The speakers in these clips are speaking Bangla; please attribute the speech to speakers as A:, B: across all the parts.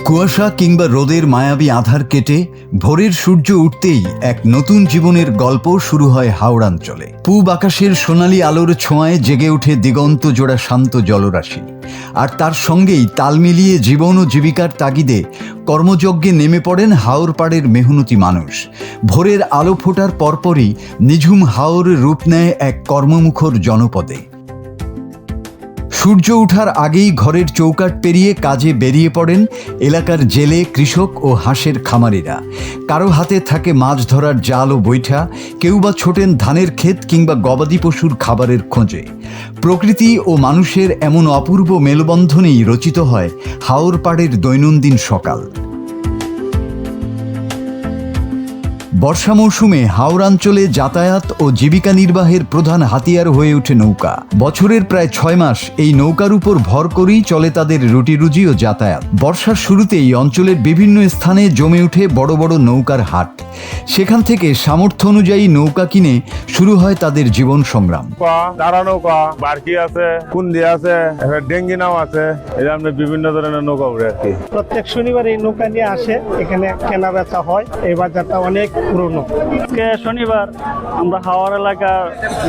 A: কুয়াশা কিংবা রোদের মায়াবী আধার কেটে ভোরের সূর্য উঠতেই এক নতুন জীবনের গল্প শুরু হয় হাওড়াঞ্চলে। পূব আকাশের সোনালি আলোর ছোঁয়ায় জেগে ওঠে দিগন্ত জোড়া শান্ত জলরাশি, আর তার সঙ্গেই তাল মিলিয়ে জীবন ও জীবিকার তাগিদে কর্মযজ্ঞে নেমে পড়েন হাওর পাড়ের মেহনতি মানুষ। ভোরের আলো ফোটার পরপরই নিঝুম হাওর রূপ নেয় এক কর্মমুখর জনপদে। সূর্য ওঠার আগেই ঘরের চৌকাঠ পেরিয়ে কাজে বেরিয়ে পড়েন এলাকার জেলে, কৃষক ও হাঁসের খামারিরা। কারো হাতে থাকে মাছ ধরার জাল ও বৈঠা, কেউ বা ছোটেন ধানের ক্ষেত কিংবা গবাদি পশুর খাবারের খোঁজে। প্রকৃতি ও মানুষের এমন অপূর্ব মেলবন্ধনেই রচিত হয় হাওর পাড়ের দৈনন্দিন সকাল। বর্ষা মৌসুমে হাওড়াঞ্চলে যাতায়াত ও জীবিকা নির্বাহের প্রধান হাতিয়ার হয়ে ওঠে নৌকা। বছরের প্রায় 6 মাস এই নৌকার উপর ভর করেই চলে তাদের রুটি-রুজি ও যাতায়াত। বর্ষার শুরুতেই অঞ্চলের বিভিন্ন স্থানে জমে ওঠে বড় বড় নৌকার হাট। সেখান থেকে সামর্থ্য অনুযায়ী নৌকা কিনে শুরু হয় তাদের জীবন সংগ্রাম।
B: দাঁড়া নৌকা, বারকি আছে, কুন্দি আছে, ডেঙ্গি নাও আছে, এই আমরা বিভিন্ন ধরনের নৌকা উঠে আর কি।
C: প্রত্যেক শনিবার এই নৌকা নিয়ে আসে, এখানে কেনা বেচা হয়। এই বাজারটা অনেক পুরনো।
D: আজকে শনিবার, আমরা হাওড় এলাকা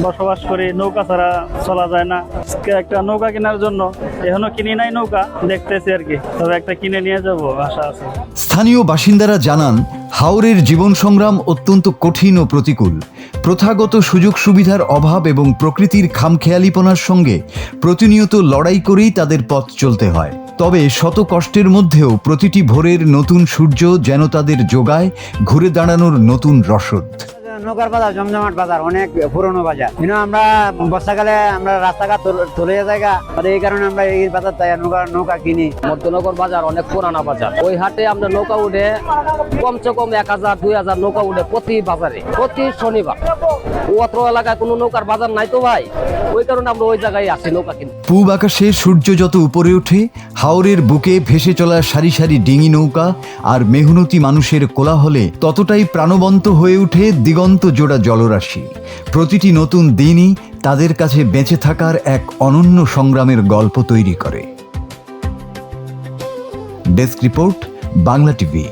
D: বসবাস করি, নৌকা ছাড়া চলা যায় না। আজকে একটা নৌকা কেনার জন্য এখনো কিনি নাই নৌকা, দেখতেছি আর কি, তবে একটা কিনে নিয়ে যাবো আশা আছে।
A: স্থানীয় বাসিন্দারা জানান, হাওরের জীবন সংগ্রাম অত্যন্ত কঠিন ও প্রতিকূল। প্রথাগত সুযোগ সুবিধার অভাব এবং প্রকৃতির খামখেয়ালিপনার সঙ্গে প্রতিনিয়ত লড়াই করেই তাদের পথ চলতে হয়। তবে শত কষ্টের মধ্যেও প্রতিটি ভোরের নতুন সূর্য যেন তাদের যোগায় ঘুরে দাঁড়ানোর নতুন রসদ।
E: নৌকার বাজার জমজমাট বাজার, অনেক পুরনো বাজার। আমরা বর্ষাকালে আমরা রাস্তাঘাট চলে জায়গা, এই কারণে আমরা এই বাজার তাই নৌকা কিনি।
F: মধ্যনগর বাজার অনেক পুরানা বাজার, ওই হাটে আমরা নৌকা উঠে কমসে কম 1000-2000 নৌকা উঠে প্রতি বাজারে, প্রতি শনিবার। অত্র এলাকায় কোনো নৌকার বাজার নাই তো ভাই, ওই কারণে আমরা ওই জায়গায় আসি নৌকা কিনতে।
A: পূব আকাশে সূর্য যত উপরে ওঠে, হাওরের বুকে ভেসে চলা সারি সারি ডিঙি নৌকা আর মেহনতি মানুষের কোলাহলে ততটাই প্রাণবন্ত হয়ে ওঠে দিগন্ত জোড়া জলরাশি। প্রতিটি নতুন দিনই তাদের কাছে বেঁচে থাকার এক অনন্য সংগ্রামের গল্প তৈরি করে। Desk report, Bangla TV.